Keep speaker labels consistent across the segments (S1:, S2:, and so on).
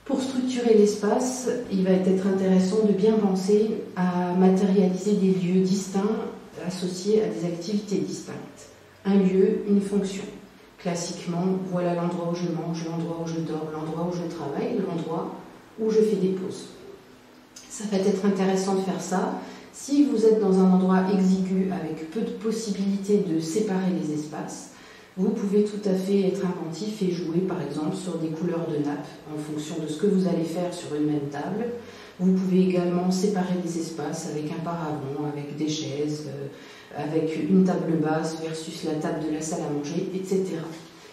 S1: Pour structurer l'espace, il va être intéressant de bien penser à matérialiser des lieux distincts associés à des activités distinctes. Un lieu, une fonction. Classiquement, voilà l'endroit où je mange, l'endroit où je dors, l'endroit où je travaille, l'endroit où je fais des pauses. Ça va être intéressant de faire ça. Si vous êtes dans un endroit exigu avec peu de possibilités de séparer les espaces, vous pouvez tout à fait être inventif et jouer par exemple sur des couleurs de nappe en fonction de ce que vous allez faire sur une même table. Vous pouvez également séparer les espaces avec un paravent, avec des chaises, avec une table basse versus la table de la salle à manger, etc.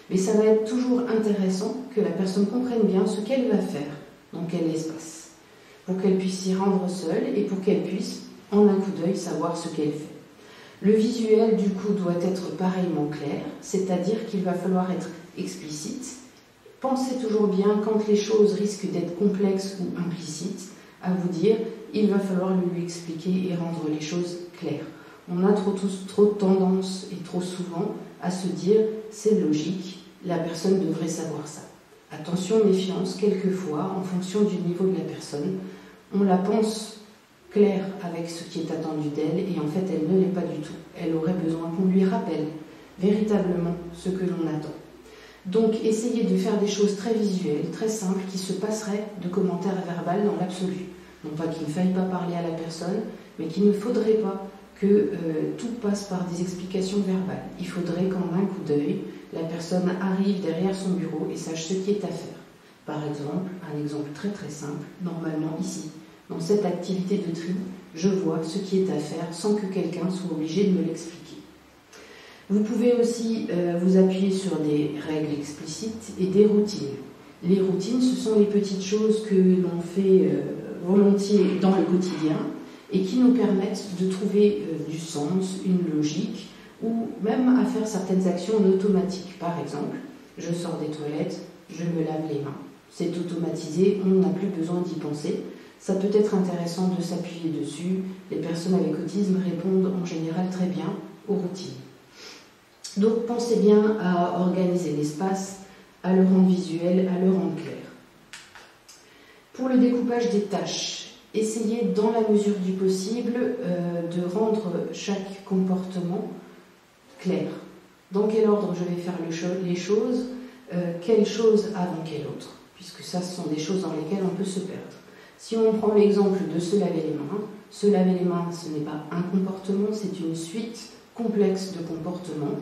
S1: Mais ça va être toujours intéressant que la personne comprenne bien ce qu'elle va faire dans quel espace, pour qu'elle puisse s'y rendre seule et pour qu'elle puisse, en un coup d'œil, savoir ce qu'elle fait. Le visuel, du coup, doit être pareillement clair, c'est-à-dire qu'il va falloir être explicite. Pensez toujours bien, quand les choses risquent d'être complexes ou implicites, à vous dire, il va falloir lui expliquer et rendre les choses claires. On a trop de tendance et trop souvent à se dire, c'est logique, la personne devrait savoir ça. Attention, méfiance, quelquefois, en fonction du niveau de la personne, on la pense claire avec ce qui est attendu d'elle et en fait elle ne l'est pas du tout. Elle aurait besoin qu'on lui rappelle véritablement ce que l'on attend. Donc essayez de faire des choses très visuelles, très simples, qui se passeraient de commentaires verbaux dans l'absolu. Non pas qu'il ne faille pas parler à la personne, mais qu'il ne faudrait pas que tout passe par des explications verbales. Il faudrait qu'en un coup d'œil, la personne arrive derrière son bureau et sache ce qui est à faire. Par exemple, un exemple très très simple, normalement ici. Dans cette activité de tri, je vois ce qui est à faire sans que quelqu'un soit obligé de me l'expliquer. Vous pouvez aussi vous appuyer sur des règles explicites et des routines. Les routines, ce sont les petites choses que l'on fait volontiers dans le quotidien et qui nous permettent de trouver du sens, une logique, ou même à faire certaines actions en automatique. Par exemple, je sors des toilettes, je me lave les mains. C'est automatisé, on n'a plus besoin d'y penser. Ça peut être intéressant de s'appuyer dessus. Les personnes avec autisme répondent en général très bien aux routines. Donc pensez bien à organiser l'espace, à le rendre visuel, à le rendre clair. Pour le découpage des tâches, essayez dans la mesure du possible de rendre chaque comportement clair. Dans quel ordre je vais faire les choses, quelle chose avant quelle autre, puisque ça, ce sont des choses dans lesquelles on peut se perdre. Si on prend l'exemple de se laver les mains, ce n'est pas un comportement, c'est une suite complexe de comportements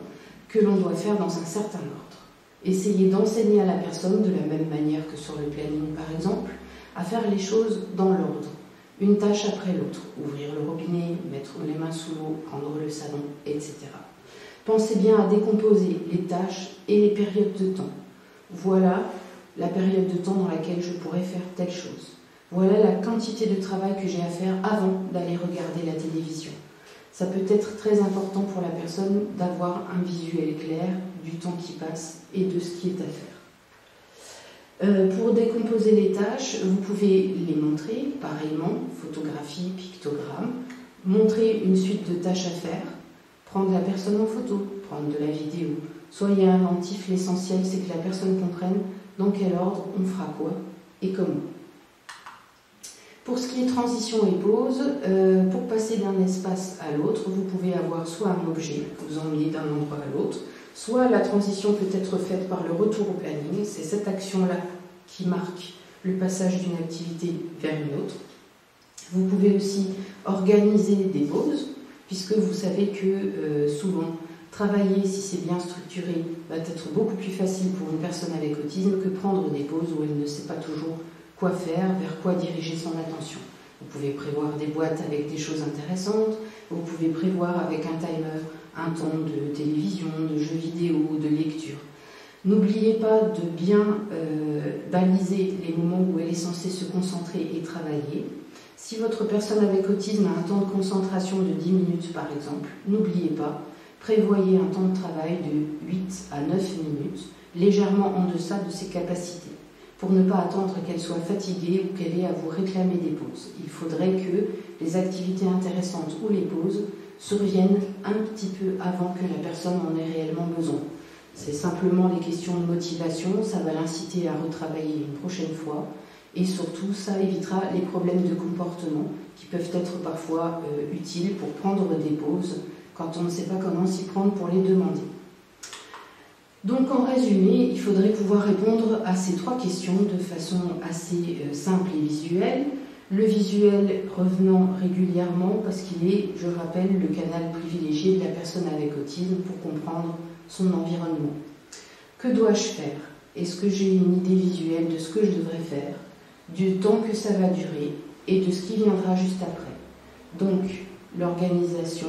S1: que l'on doit faire dans un certain ordre. Essayez d'enseigner à la personne, de la même manière que sur le planning par exemple, à faire les choses dans l'ordre, une tâche après l'autre, ouvrir le robinet, mettre les mains sous l'eau, prendre le savon, etc. Pensez bien à décomposer les tâches et les périodes de temps. Voilà la période de temps dans laquelle je pourrais faire telle chose. Voilà la quantité de travail que j'ai à faire avant d'aller regarder la télévision. Ça peut être très important pour la personne d'avoir un visuel clair du temps qui passe et de ce qui est à faire. Pour décomposer les tâches, vous pouvez les montrer, pareillement, photographie, pictogramme, montrer une suite de tâches à faire, prendre la personne en photo, prendre de la vidéo. Soyez inventif, l'essentiel c'est que la personne comprenne dans quel ordre on fera quoi et comment. Pour ce qui est transition et pause, pour passer d'un espace à l'autre, vous pouvez avoir soit un objet que vous emmenez d'un endroit à l'autre, soit la transition peut être faite par le retour au planning. C'est cette action-là qui marque le passage d'une activité vers une autre. Vous pouvez aussi organiser des pauses, puisque vous savez que souvent, travailler, si c'est bien structuré, va être beaucoup plus facile pour une personne avec autisme que prendre des pauses où elle ne sait pas toujours quoi faire, vers quoi diriger son attention. Vous pouvez prévoir des boîtes avec des choses intéressantes, vous pouvez prévoir avec un timer un temps de télévision, de jeux vidéo, de lecture. N'oubliez pas de bien baliser les moments où elle est censée se concentrer et travailler. Si votre personne avec autisme a un temps de concentration de 10 minutes par exemple, n'oubliez pas, prévoyez un temps de travail de 8 à 9 minutes, légèrement en deçà de ses capacités, pour ne pas attendre qu'elle soit fatiguée ou qu'elle ait à vous réclamer des pauses. Il faudrait que les activités intéressantes ou les pauses surviennent un petit peu avant que la personne en ait réellement besoin. C'est simplement les questions de motivation, ça va l'inciter à retravailler une prochaine fois, Et surtout, ça évitera les problèmes de comportement qui peuvent être parfois utiles pour prendre des pauses quand on ne sait pas comment s'y prendre pour les demander. Donc en résumé, il faudrait pouvoir répondre à ces 3 questions de façon assez simple et visuelle. Le visuel revenant régulièrement parce qu'il est, je rappelle, le canal privilégié de la personne avec autisme pour comprendre son environnement. Que dois-je faire? Est-ce que j'ai une idée visuelle de ce que je devrais faire, du temps que ça va durer et de ce qui viendra juste après? Donc, l'organisation,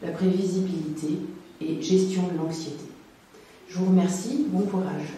S1: la prévisibilité et gestion de l'anxiété. Je vous remercie, bon courage.